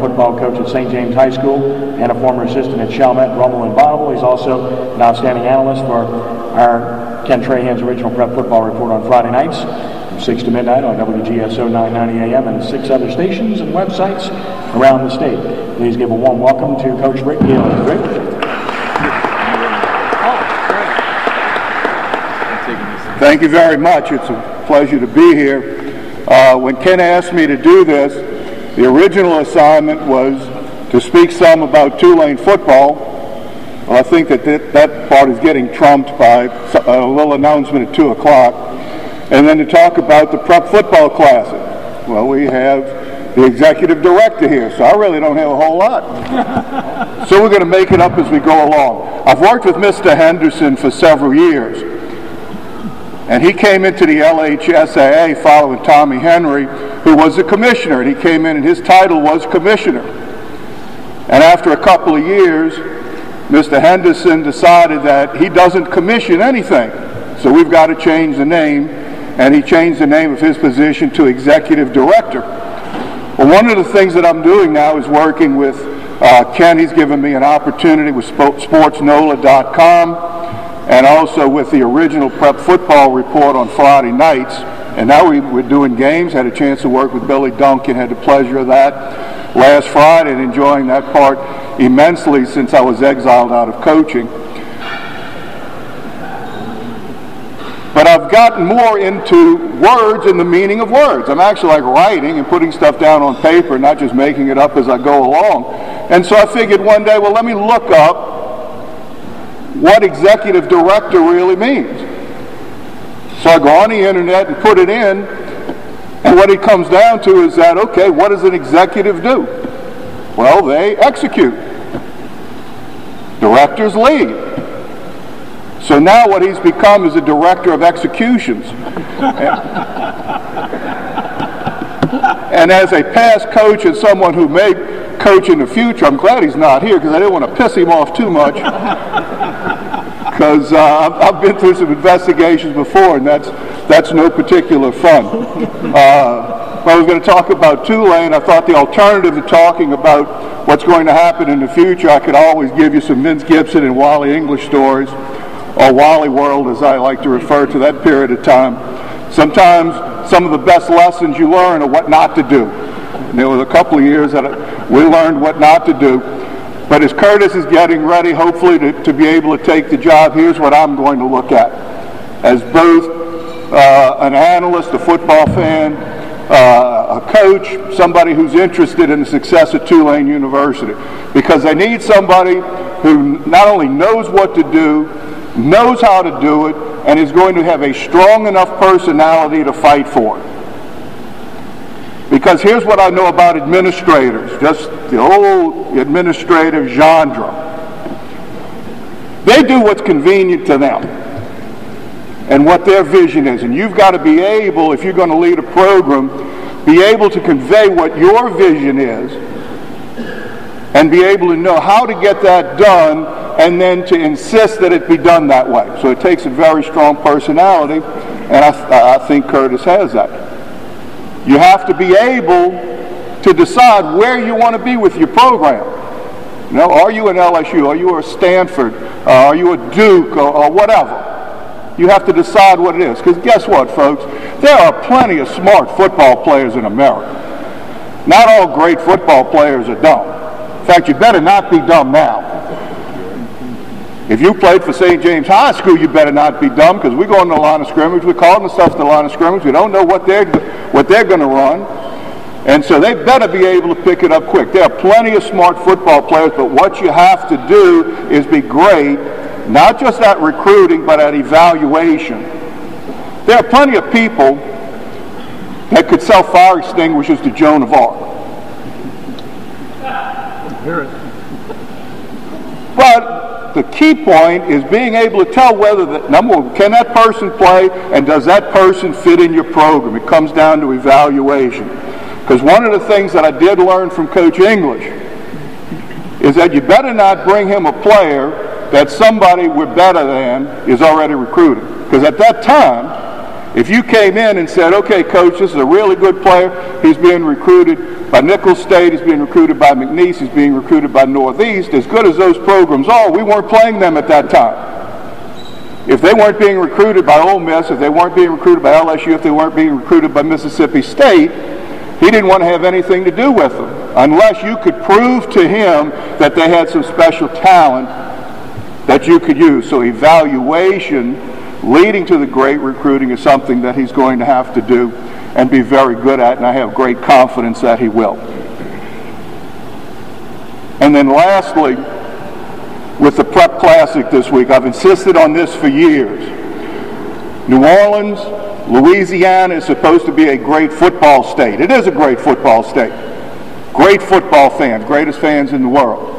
football coach at St. James High School and a former assistant at Chalmette, Rummel, and Bonneville. He's also an outstanding analyst for our Ken Trahan's original prep football report on Friday nights from 6 to midnight on WGSO 990 AM and 6 other stations and websites around the state. Please give a warm welcome to Coach Rick Gaille. Rick. Thank you very much. It's a pleasure to be here. When Ken asked me to do this, the original assignment was to speak some about Tulane football. Well, I think that part is getting trumped by a little announcement at 2 o'clock. And then to talk about the Prep Football Classic. Well, we have the executive director here, so I really don't have a whole lot. So we're going to make it up as we go along. I've worked with Mr. Henderson for several years. And he came into the LHSAA following Tommy Henry, who was the commissioner. And he came in and his title was commissioner. And after a couple of years, Mr. Henderson decided that he doesn't commission anything. So we've got to change the name. And he changed the name of his position to executive director. Well, one of the things that I'm doing now is working with Ken. He's given me an opportunity with sportsnola.com. And also with the original prep football report on Friday nights. And now we're doing games. Had a chance to work with Billy Duncan. Had the pleasure of that last Friday and enjoying that part immensely since I was exiled out of coaching. But I've gotten more into words and the meaning of words. I'm actually like writing and putting stuff down on paper, not just making it up as I go along. And so I figured one day, well, let me look up what executive director really means. So I go on the internet and put it in, and what it comes down to is that, okay, what does an executive do? Well, they execute. Directors lead. So now what he's become is a director of executions. And as a past coach and someone who may coach in the future, I'm glad he's not here because I didn't want to piss him off too much. Because I've been through some investigations before, and that's no particular fun. I was going to talk about Tulane. I thought the alternative to talking about what's going to happen in the future, I could always give you some Vince Gibson and Wally English stories, or Wally World, as I like to refer to that period of time. Sometimes some of the best lessons you learn are what not to do. And there was a couple of years that we learned what not to do. But as Curtis is getting ready, hopefully, to be able to take the job, here's what I'm going to look at. As both an analyst, a football fan, a coach, somebody who's interested in the success of Tulane University. Because they need somebody who not only knows what to do, knows how to do it, and is going to have a strong enough personality to fight for it. Because here's what I know about administrators, just the old administrative genre. They do what's convenient to them and what their vision is. And you've got to be able, if you're going to lead a program, be able to convey what your vision is and be able to know how to get that done and then to insist that it be done that way. So it takes a very strong personality, and I think Curtis has that. You have to be able to decide where you want to be with your program. You know, are you an LSU? Are you a Stanford? Are you a Duke or whatever? You have to decide what it is. Because guess what, folks? There are plenty of smart football players in America. Not all great football players are dumb. In fact, you better not be dumb now. If you played for St. James High School, you better not be dumb, because we go on the line of scrimmage. We're calling the stuff to the line of scrimmage. We don't know what they're going to run. And so they better be able to pick it up quick. There are plenty of smart football players, but what you have to do is be great, not just at recruiting, but at evaluation. There are plenty of people that could sell fire extinguishers to Joan of Arc. Hear it. But the key point is being able to tell whether, number one, can that person play, and does that person fit in your program? It comes down to evaluation. Because one of the things that I did learn from Coach English is that you better not bring him a player that somebody we're better than is already recruiting. Because at that time, if you came in and said, okay, coach, this is a really good player, he's being recruited, by Nichols State, he's being recruited by McNeese, he's being recruited by Northeast. As good as those programs are, we weren't playing them at that time. If they weren't being recruited by Ole Miss, if they weren't being recruited by LSU, if they weren't being recruited by Mississippi State, he didn't want to have anything to do with them unless you could prove to him that they had some special talent that you could use. So evaluation leading to the great recruiting is something that he's going to have to do and be very good at, and I have great confidence that he will. And then lastly, with the Prep Classic this week, I've insisted on this for years. New Orleans, Louisiana is supposed to be a great football state. It is a great football state. Great football fans, greatest fans in the world.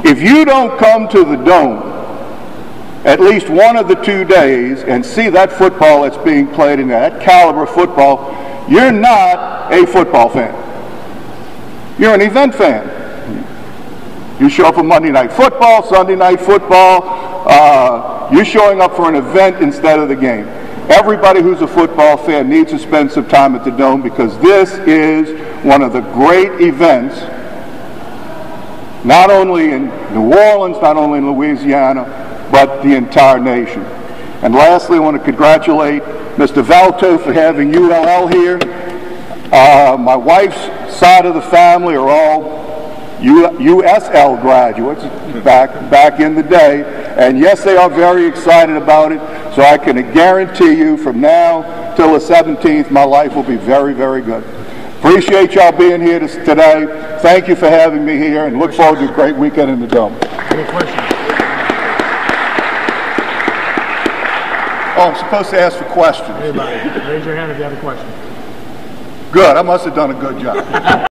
If you don't come to the Dome at least one of the 2 days and see that football that's being played in there, that caliber of football, you're not a football fan. You're an event fan. You show up for Monday Night Football, Sunday Night Football. You're showing up for an event instead of the game. Everybody who's a football fan needs to spend some time at the Dome because this is one of the great events, not only in New Orleans, not only in Louisiana, but the entire nation. And lastly, I want to congratulate Mr. Valto for having ULL here. My wife's side of the family are all USL graduates back in the day, and yes, they are very excited about it. So I can guarantee you from now till the 17th, my life will be very, very good. Appreciate y'all being here today. Thank you for having me here, and look forward to a great weekend in the Dome. Any questions? Oh, I'm supposed to ask for questions. Anybody? Raise your hand if you have a question. Good. I must have done a good job.